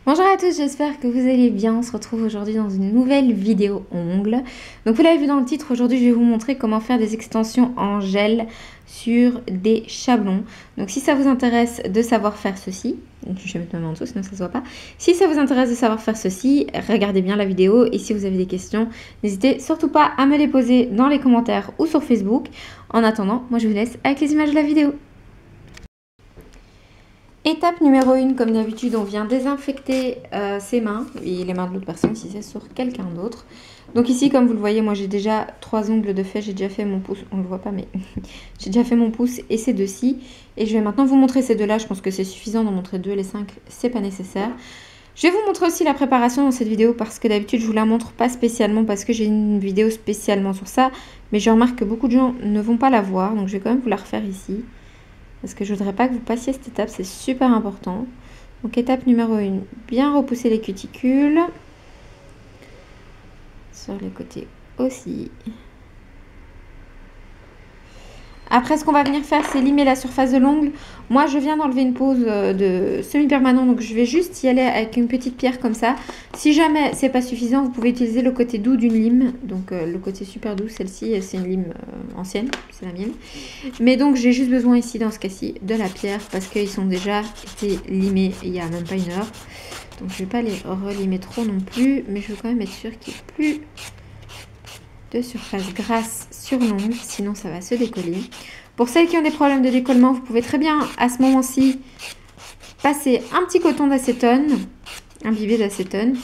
Bonjour à tous, j'espère que vous allez bien. On se retrouve aujourd'hui dans une nouvelle vidéo ongles. Donc vous l'avez vu dans le titre, aujourd'hui je vais vous montrer comment faire des extensions en gel sur des chablons. Donc si ça vous intéresse de savoir faire ceci, je vais mettre ma main en dessous sinon ça ne se voit pas. Si ça vous intéresse de savoir faire ceci, regardez bien la vidéo et si vous avez des questions, n'hésitez surtout pas à me les poser dans les commentaires ou sur Facebook. En attendant, moi je vous laisse avec les images de la vidéo. Étape numéro 1, comme d'habitude, on vient désinfecter ses mains et les mains de l'autre personne si c'est sur quelqu'un d'autre. Donc ici, comme vous le voyez, moi j'ai déjà 3 ongles de fait, j'ai déjà fait mon pouce, on ne le voit pas mais j'ai déjà fait mon pouce et ces deux-ci. Et je vais maintenant vous montrer ces deux-là, je pense que c'est suffisant d'en montrer 2, les 5, c'est pas nécessaire. Je vais vous montrer aussi la préparation dans cette vidéo parce que d'habitude je vous la montre pas spécialement parce que j'ai une vidéo spécialement sur ça. Mais je remarque que beaucoup de gens ne vont pas la voir, donc je vais quand même vous la refaire ici. Parce que je ne voudrais pas que vous passiez cette étape, c'est super important. Donc étape numéro 1, bien repousser les cuticules. Sur les côtés aussi. Après, ce qu'on va venir faire, c'est limer la surface de l'ongle. Moi, je viens d'enlever une pose de semi-permanent, donc je vais juste y aller avec une petite pierre comme ça. Si jamais c'est pas suffisant, vous pouvez utiliser le côté doux d'une lime. Donc le côté super doux, celle-ci, c'est une lime ancienne, c'est la mienne. Mais donc j'ai juste besoin ici, dans ce cas-ci, de la pierre parce qu'ils sont déjà été limés il y a même pas une heure. Donc je vais pas les relimer trop non plus, mais je veux quand même être sûre qu'il n'y ait plus de surface grasse sur l'ongle, sinon ça va se décoller. Pour celles qui ont des problèmes de décollement, vous pouvez très bien à ce moment-ci passer un petit coton d'acétone, imbibé d'acétone.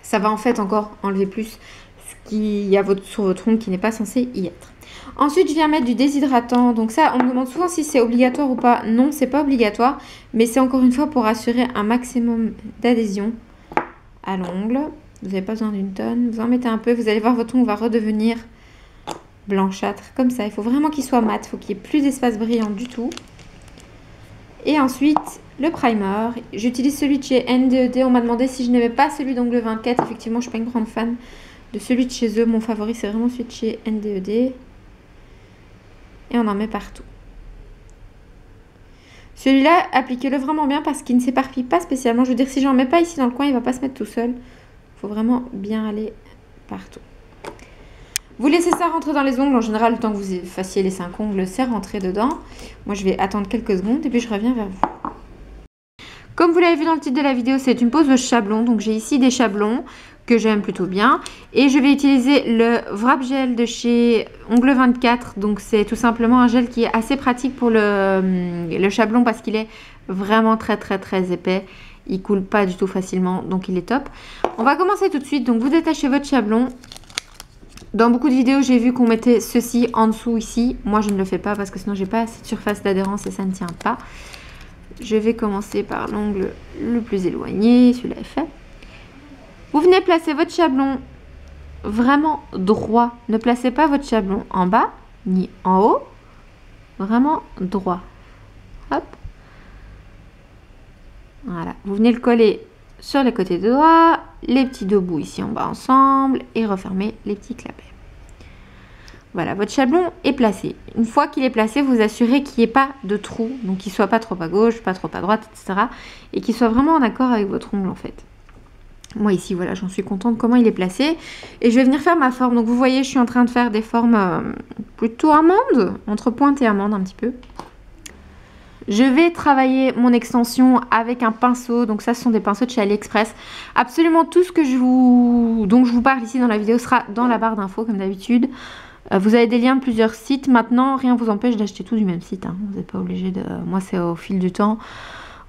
Ça va en fait encore enlever plus ce qu'il y a sur votre ongle qui n'est pas censé y être. Ensuite, je viens mettre du déshydratant. Donc ça, on me demande souvent si c'est obligatoire ou pas. Non, c'est pas obligatoire, mais c'est encore une fois pour assurer un maximum d'adhésion à l'ongle. Vous n'avez pas besoin d'une tonne. Vous en mettez un peu. Vous allez voir, votre ongle va redevenir blanchâtre comme ça. Il faut vraiment qu'il soit mat. Il faut qu'il n'y ait plus d'espace brillant du tout. Et ensuite, le primer. J'utilise celui de chez NDED. On m'a demandé si je n'aimais pas celui d'ongle 24. Effectivement, je ne suis pas une grande fan de celui de chez eux. Mon favori, c'est vraiment celui de chez NDED. Et on en met partout. Celui-là, appliquez-le vraiment bien parce qu'il ne s'éparpille pas spécialement. Je veux dire, si j'en mets pas ici dans le coin, il ne va pas se mettre tout seul. Il faut vraiment bien aller partout. Vous laissez ça rentrer dans les ongles. En général, le temps que vous fassiez les 5 ongles, c'est rentré dedans. Moi, je vais attendre quelques secondes et puis je reviens vers vous. Comme vous l'avez vu dans le titre de la vidéo, c'est une pose de chablon. Donc, j'ai ici des chablons que j'aime plutôt bien. Et je vais utiliser le Wrap Gel de chez Ongle 24. Donc, c'est tout simplement un gel qui est assez pratique pour le chablon parce qu'il est vraiment très épais. Il coule pas du tout facilement, donc il est top. On va commencer tout de suite. Donc, vous détachez votre chablon. Dans beaucoup de vidéos, j'ai vu qu'on mettait ceci en dessous ici. Moi, je ne le fais pas parce que sinon, j'ai pas assez de surface d'adhérence et ça ne tient pas. Je vais commencer par l'ongle le plus éloigné. Celui-là est fait. Vous venez placer votre chablon vraiment droit. Ne placez pas votre chablon en bas ni en haut. Vraiment droit. Hop. Voilà, vous venez le coller sur les côtés de doigts, les petits deux bouts ici en bas ensemble et refermer les petits clapets. Voilà, votre chablon est placé. Une fois qu'il est placé, vous assurez qu'il n'y ait pas de trou, donc qu'il ne soit pas trop à gauche, pas trop à droite, etc. Et qu'il soit vraiment en accord avec votre ongle en fait. Moi ici, voilà, j'en suis contente comment il est placé. Et je vais venir faire ma forme. Donc vous voyez, je suis en train de faire des formes plutôt amandes, entre pointe et amande un petit peu. Je vais travailler mon extension avec un pinceau. Donc ça, ce sont des pinceaux de chez AliExpress. Absolument tout ce que dont je vous parle ici dans la vidéo sera dans la barre d'infos comme d'habitude. Vous avez des liens de plusieurs sites. Maintenant, rien ne vous empêche d'acheter tout du même site. Hein. Vous n'êtes pas obligé de... Moi, c'est au fil du temps.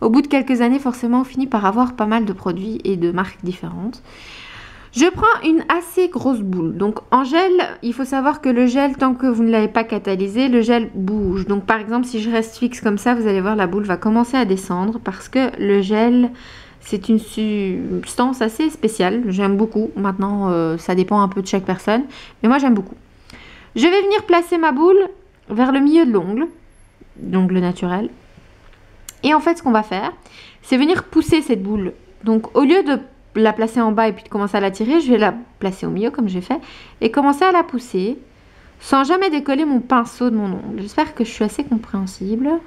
Au bout de quelques années, forcément, on finit par avoir pas mal de produits et de marques différentes. Je prends une assez grosse boule. Donc en gel, il faut savoir que le gel, tant que vous ne l'avez pas catalysé, le gel bouge. Donc par exemple, si je reste fixe comme ça, vous allez voir la boule va commencer à descendre parce que le gel, c'est une substance assez spéciale. J'aime beaucoup. Maintenant, ça dépend un peu de chaque personne. Mais moi, j'aime beaucoup. Je vais venir placer ma boule vers le milieu de l'ongle. L'ongle naturel. Et en fait, ce qu'on va faire, c'est venir pousser cette boule. Donc au lieu de la placer en bas et puis de commencer à la tirer, je vais la placer au milieu comme j'ai fait et commencer à la pousser sans jamais décoller mon pinceau de mon ongle. J'espère que je suis assez compréhensible. Vous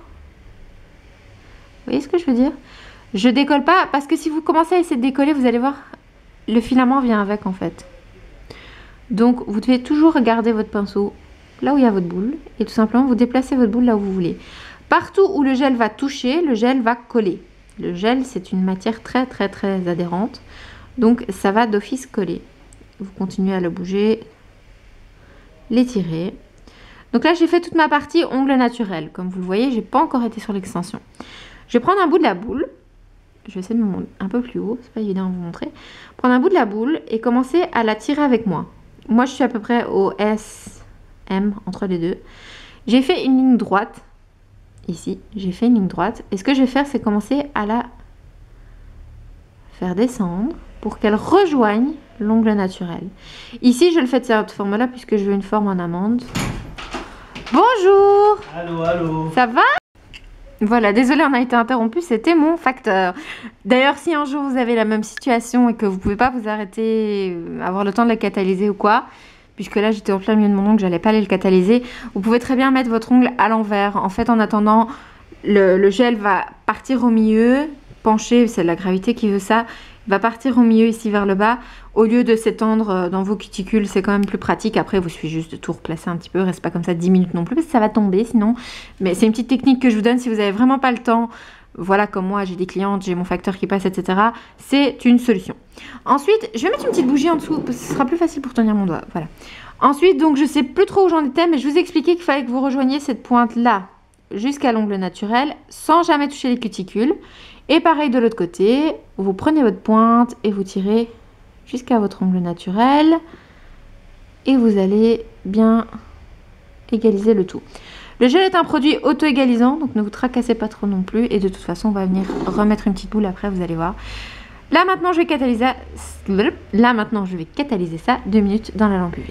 voyez ce que je veux dire? Je décolle pas parce que si vous commencez à essayer de décoller, vous allez voir, le filament vient avec en fait. Donc vous devez toujours garder votre pinceau là où il y a votre boule et tout simplement vous déplacez votre boule là où vous voulez. Partout où le gel va toucher, le gel va coller. Le gel, c'est une matière très adhérente, donc ça va d'office coller. Vous continuez à le bouger, l'étirer. Donc là, j'ai fait toute ma partie ongle naturel. Comme vous le voyez, j'ai pas encore été sur l'extension. Je vais prendre un bout de la boule. Je vais essayer de me monter un peu plus haut, c'est pas évident de vous montrer. Prendre un bout de la boule et commencer à la tirer avec moi. Moi, je suis à peu près au S, M, entre les deux. J'ai fait une ligne droite. Ici, j'ai fait une ligne droite. Et ce que je vais faire, c'est commencer à la faire descendre pour qu'elle rejoigne l'ongle naturel. Ici, je le fais de cette forme-là puisque je veux une forme en amande. Bonjour! Allô, allô! Ça va? Voilà, désolée, on a été interrompu, c'était mon facteur. D'ailleurs, si un jour vous avez la même situation et que vous ne pouvez pas vous arrêter, avoir le temps de le catalyser ou quoi, puisque là j'étais en plein milieu de mon ongle, j'allais pas aller le catalyser, vous pouvez très bien mettre votre ongle à l'envers. En fait, en attendant, le gel va partir au milieu, pencher, c'est la gravité qui veut ça, va partir au milieu ici vers le bas, au lieu de s'étendre dans vos cuticules, c'est quand même plus pratique. Après, vous suffit juste de tout replacer un petit peu, reste pas comme ça 10 minutes non plus, parce que ça va tomber sinon. Mais c'est une petite technique que je vous donne si vous avez vraiment pas le temps. Voilà, comme moi, j'ai des clientes, j'ai mon facteur qui passe, etc. C'est une solution. Ensuite, je vais mettre une petite bougie en dessous, parce que ce sera plus facile pour tenir mon doigt. Voilà. Ensuite, donc, je sais plus trop où j'en étais, mais je vous ai expliqué qu'il fallait que vous rejoigniez cette pointe-là jusqu'à l'ongle naturel, sans jamais toucher les cuticules. Et pareil de l'autre côté, vous prenez votre pointe et vous tirez jusqu'à votre ongle naturel. Et vous allez bien égaliser le tout. Le gel est un produit auto-égalisant, donc ne vous tracassez pas trop non plus. Et de toute façon, on va venir remettre une petite boule après, vous allez voir. Là maintenant, je vais catalyser ça 2 minutes dans la lampe UV.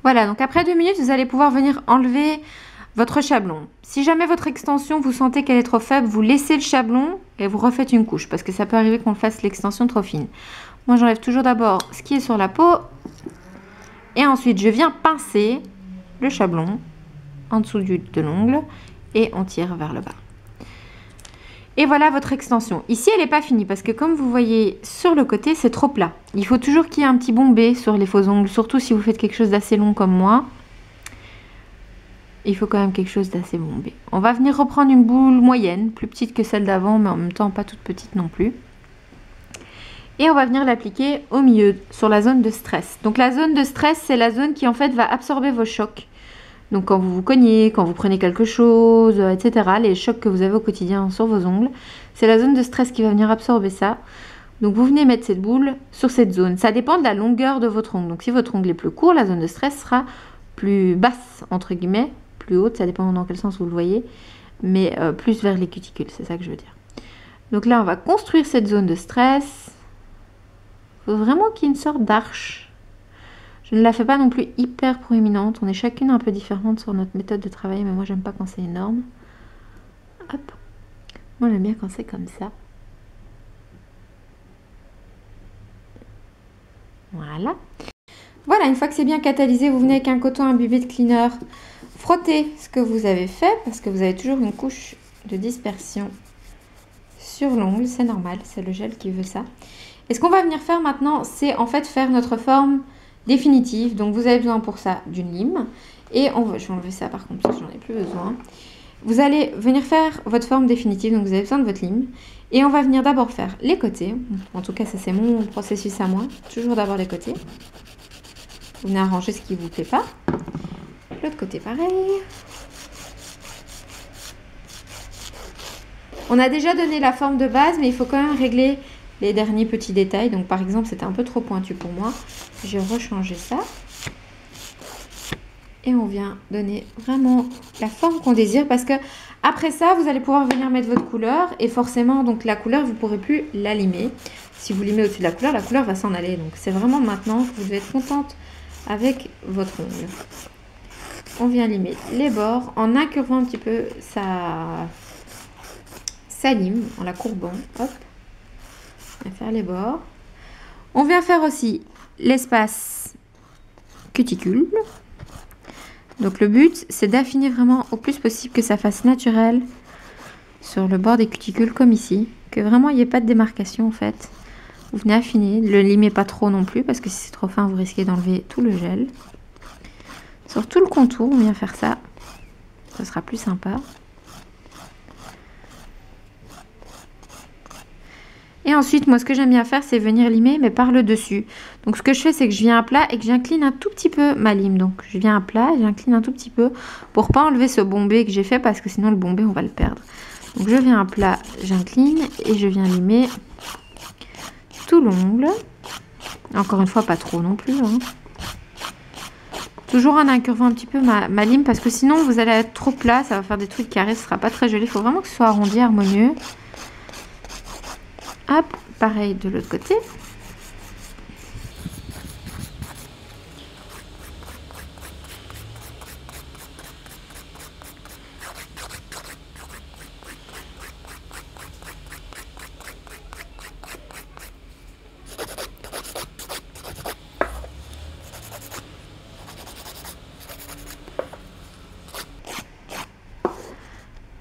Voilà, donc après 2 minutes, vous allez pouvoir venir enlever votre chablon. Si jamais votre extension, vous sentez qu'elle est trop faible, vous laissez le chablon et vous refaites une couche. Parce que ça peut arriver qu'on fasse l'extension trop fine. Moi, j'enlève toujours d'abord ce qui est sur la peau. Et ensuite, je viens pincer le chablon en dessous de l'ongle. Et on tire vers le bas. Et voilà votre extension. Ici, elle n'est pas finie. Parce que comme vous voyez sur le côté, c'est trop plat. Il faut toujours qu'il y ait un petit bombé sur les faux ongles. Surtout si vous faites quelque chose d'assez long comme moi. Il faut quand même quelque chose d'assez bombé. On va venir reprendre une boule moyenne, plus petite que celle d'avant, mais en même temps pas toute petite non plus. Et on va venir l'appliquer au milieu, sur la zone de stress. Donc la zone de stress, c'est la zone qui en fait va absorber vos chocs. Donc quand vous vous cognez, quand vous prenez quelque chose, etc. Les chocs que vous avez au quotidien sur vos ongles, c'est la zone de stress qui va venir absorber ça. Donc vous venez mettre cette boule sur cette zone. Ça dépend de la longueur de votre ongle. Donc si votre ongle est plus court, la zone de stress sera plus basse, entre guillemets. Plus haute, ça dépend dans quel sens vous le voyez, mais plus vers les cuticules, c'est ça que je veux dire. Donc là, on va construire cette zone de stress. Il faut vraiment qu'il y ait une sorte d'arche. Je ne la fais pas non plus hyper proéminente, on est chacune un peu différente sur notre méthode de travail, mais moi, j'aime pas quand c'est énorme. Hop. Moi, j'aime bien quand c'est comme ça. Voilà. Voilà, une fois que c'est bien catalysé, vous venez avec un coton imbibé de cleaner. Frottez ce que vous avez fait parce que vous avez toujours une couche de dispersion sur l'ongle, c'est normal, c'est le gel qui veut ça. Et ce qu'on va venir faire maintenant, c'est en fait faire notre forme définitive. Donc vous avez besoin pour ça d'une lime. Et je vais enlever ça par contre parce que j'en ai plus besoin. Vous allez venir faire votre forme définitive, donc vous avez besoin de votre lime. Et on va venir d'abord faire les côtés. En tout cas, ça c'est mon processus à moi. Toujours d'abord les côtés. Vous venez arranger ce qui ne vous plaît pas. L'autre côté pareil. On a déjà donné la forme de base, mais il faut quand même régler les derniers petits détails. Donc par exemple, c'était un peu trop pointu pour moi. J'ai rechangé ça. Et on vient donner vraiment la forme qu'on désire. Parce que après ça, vous allez pouvoir venir mettre votre couleur. Et forcément, donc la couleur, vous ne pourrez plus la limer. Si vous limez au-dessus de la couleur va s'en aller. Donc c'est vraiment maintenant que vous devez être contente avec votre ongle. On vient limer les bords en incurvant un petit peu sa lime, en la courbant. Hop. On va faire les bords. On vient faire aussi l'espace cuticule. Donc le but, c'est d'affiner vraiment au plus possible que ça fasse naturel sur le bord des cuticules comme ici, que vraiment il n'y ait pas de démarcation en fait. Vous venez affiner, ne le limez pas trop non plus parce que si c'est trop fin vous risquez d'enlever tout le gel. Sur tout le contour on vient faire ça, ça sera plus sympa. Et ensuite, moi, ce que j'aime bien faire, c'est venir limer, mais par le dessus. Donc, ce que je fais, c'est que je viens à plat et que j'incline un tout petit peu ma lime. Donc, je viens à plat et j'incline un tout petit peu pour pas enlever ce bombé que j'ai fait parce que sinon, le bombé, on va le perdre. Donc, je viens à plat, j'incline et je viens limer tout l'ongle. Encore une fois, pas trop non plus. Hein. Toujours en incurvant un petit peu ma lime parce que sinon, vous allez être trop plat. Ça va faire des trucs carrés, ce sera pas très joli. Il faut vraiment que ce soit arrondi, harmonieux. Hop, pareil de l'autre côté.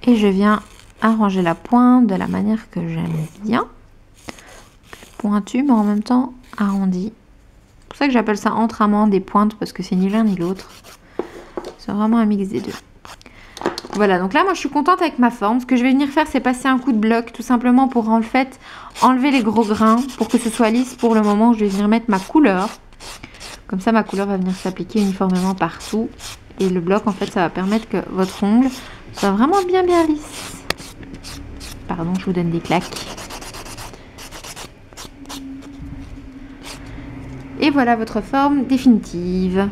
Et je viens arranger la pointe de la manière que j'aime bien. Pointu mais en même temps arrondi. C'est pour ça que j'appelle ça entre-amants des pointes parce que c'est ni l'un ni l'autre. C'est vraiment un mix des deux. Voilà, donc là moi je suis contente avec ma forme. Ce que je vais venir faire c'est passer un coup de bloc tout simplement pour en fait enlever les gros grains pour que ce soit lisse pour le moment où je vais venir mettre ma couleur. Comme ça ma couleur va venir s'appliquer uniformément partout. Et le bloc en fait ça va permettre que votre ongle soit vraiment bien lisse. Pardon, je vous donne des claques. Et voilà votre forme définitive.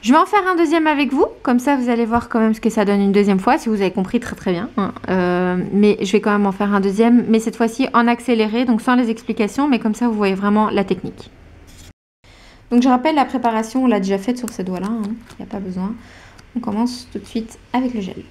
Je vais en faire un deuxième avec vous, comme ça vous allez voir quand même ce que ça donne une deuxième fois, si vous avez compris très bien. Hein. Mais je vais quand même en faire un deuxième, mais cette fois-ci en accéléré, donc sans les explications, mais comme ça vous voyez vraiment la technique. Donc je rappelle la préparation, on l'a déjà faite sur ces doigts-là, hein. Il n'y a pas besoin. On commence tout de suite avec le gel.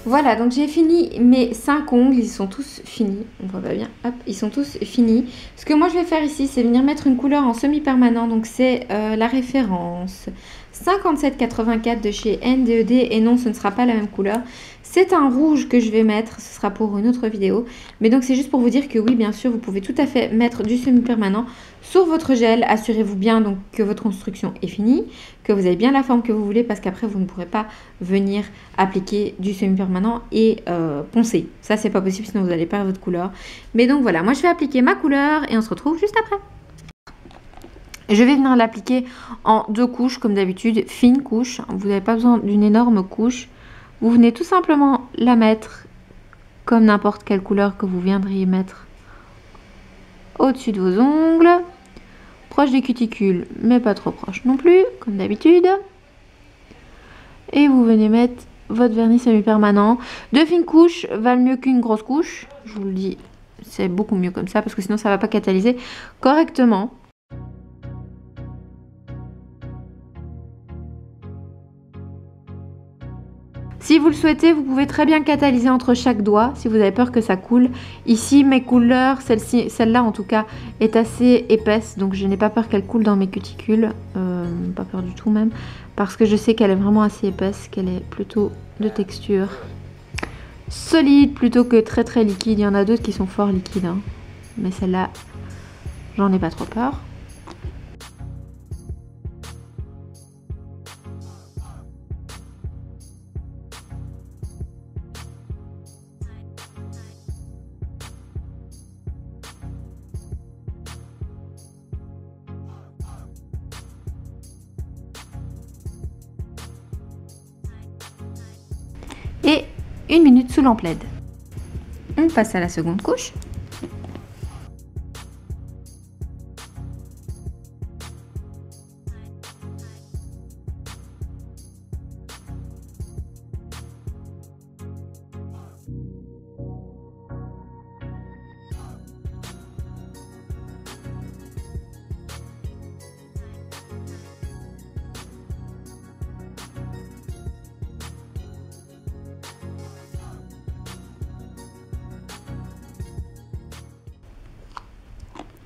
Voilà, donc j'ai fini mes 5 ongles, ils sont tous finis, on voit pas bien, hop, ils sont tous finis. Ce que moi je vais faire ici, c'est venir mettre une couleur en semi-permanent, donc c'est la référence 5784 de chez NDED, et non, ce ne sera pas la même couleur. C'est un rouge que je vais mettre, ce sera pour une autre vidéo. Mais donc c'est juste pour vous dire que oui, bien sûr, vous pouvez tout à fait mettre du semi-permanent sur votre gel. Assurez-vous bien donc que votre construction est finie, que vous avez bien la forme que vous voulez, parce qu'après vous ne pourrez pas venir appliquer du semi-permanent et poncer. Ça, c'est pas possible, sinon vous allez perdre votre couleur. Mais donc voilà, moi je vais appliquer ma couleur et on se retrouve juste après. Je vais venir l'appliquer en 2 couches comme d'habitude, fine couche. Vous n'avez pas besoin d'une énorme couche. Vous venez tout simplement la mettre comme n'importe quelle couleur que vous viendriez mettre au-dessus de vos ongles, proche des cuticules, mais pas trop proche non plus, comme d'habitude. Et vous venez mettre votre vernis semi-permanent. 2 fines couches valent mieux qu'une grosse couche. Je vous le dis, c'est beaucoup mieux comme ça parce que sinon ça ne va pas catalyser correctement. Si vous le souhaitez, vous pouvez très bien catalyser entre chaque doigt si vous avez peur que ça coule. Ici, mes couleurs, celle-là en tout cas, est assez épaisse, donc je n'ai pas peur qu'elle coule dans mes cuticules. Pas peur du tout même, parce que je sais qu'elle est vraiment assez épaisse, qu'elle est plutôt de texture solide plutôt que très très liquide. Il y en a d'autres qui sont fort liquides, hein. Mais celle-là, j'en ai pas trop peur. Et 1 minute sous lampe LED. On passe à la seconde couche.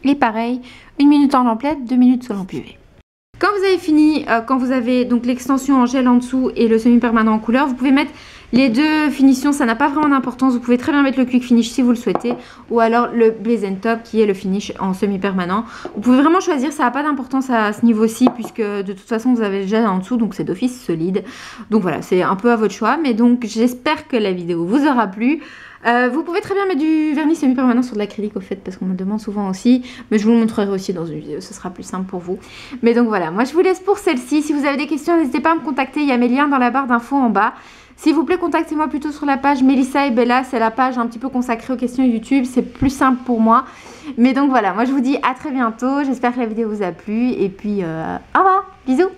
Et pareil, 1 minute en lampe LED, 2 minutes sous lampe UV. Quand vous avez fini, quand vous avez donc l'extension en gel en dessous et le semi-permanent en couleur, vous pouvez mettre les 2 finitions, ça n'a pas vraiment d'importance. Vous pouvez très bien mettre le quick finish si vous le souhaitez, ou alors le blaze and top qui est le finish en semi-permanent. Vous pouvez vraiment choisir, ça n'a pas d'importance à ce niveau-ci puisque de toute façon vous avez le gel en dessous, donc c'est d'office solide. Donc voilà, c'est un peu à votre choix, mais donc j'espère que la vidéo vous aura plu. Vous pouvez très bien mettre du vernis semi-permanent sur de l'acrylique au fait, parce qu'on me demande souvent aussi, mais je vous le montrerai aussi dans une vidéo, ce sera plus simple pour vous. Mais donc voilà, moi je vous laisse pour celle-ci. Si vous avez des questions, n'hésitez pas à me contacter, il y a mes liens dans la barre d'infos en bas. S'il vous plaît, contactez-moi plutôt sur la page Melissa et Bella, c'est la page un petit peu consacrée aux questions YouTube, c'est plus simple pour moi. Mais donc voilà, moi je vous dis à très bientôt, j'espère que la vidéo vous a plu, et puis au revoir, bisous.